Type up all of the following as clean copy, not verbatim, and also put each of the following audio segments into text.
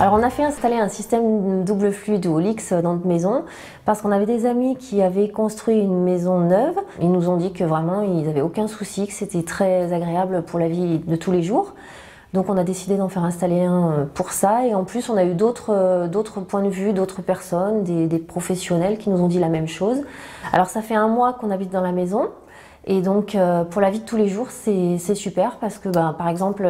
Alors on a fait installer un système double flux de Olix dans notre maison parce qu'on avait des amis qui avaient construit une maison neuve. Ils nous ont dit que vraiment ils n'avaient aucun souci, que c'était très agréable pour la vie de tous les jours. Donc on a décidé d'en faire installer un pour ça, et en plus on a eu d'autres points de vue, d'autres personnes, des professionnels qui nous ont dit la même chose. Alors ça fait 1 mois qu'on habite dans la maison. Et donc pour la vie de tous les jours c'est super parce que par exemple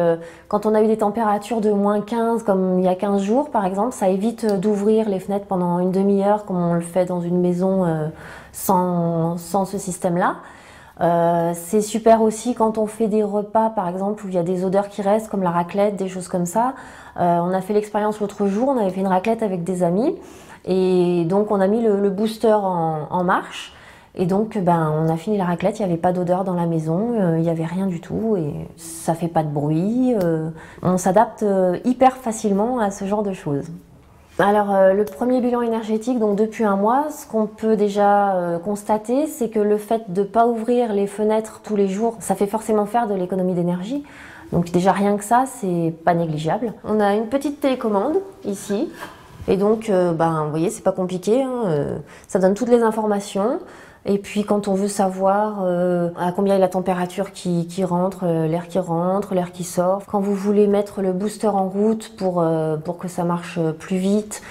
quand on a eu des températures de -15 comme il y a 15 jours par exemple, ça évite d'ouvrir les fenêtres pendant une demi-heure comme on le fait dans une maison sans ce système-là. C'est super aussi quand on fait des repas par exemple où il y a des odeurs qui restent comme la raclette, des choses comme ça. On a fait l'expérience l'autre jour, on avait fait une raclette avec des amis et donc on a mis le booster en marche. Et donc on a fini la raclette, il n'y avait pas d'odeur dans la maison, il n'y avait rien du tout et ça fait pas de bruit. On s'adapte hyper facilement à ce genre de choses. Alors le premier bilan énergétique, donc depuis 1 mois, ce qu'on peut déjà constater, c'est que le fait de ne pas ouvrir les fenêtres tous les jours, ça fait forcément faire de l'économie d'énergie. Donc déjà rien que ça, c'est pas négligeable. On a une petite télécommande ici. Et donc, vous voyez, c'est pas compliqué, hein, ça donne toutes les informations. Et puis quand on veut savoir à combien est la température qui rentre, l'air qui sort. Quand vous voulez mettre le booster en route pour que ça marche plus vite,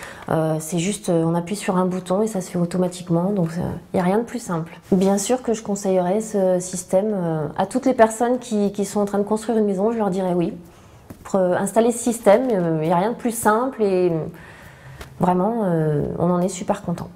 c'est juste on appuie sur un bouton et ça se fait automatiquement. Donc il n'y a rien de plus simple. Bien sûr que je conseillerais ce système à toutes les personnes qui sont en train de construire une maison, je leur dirais oui. Pour installer ce système, il n'y a rien de plus simple et vraiment on en est super content.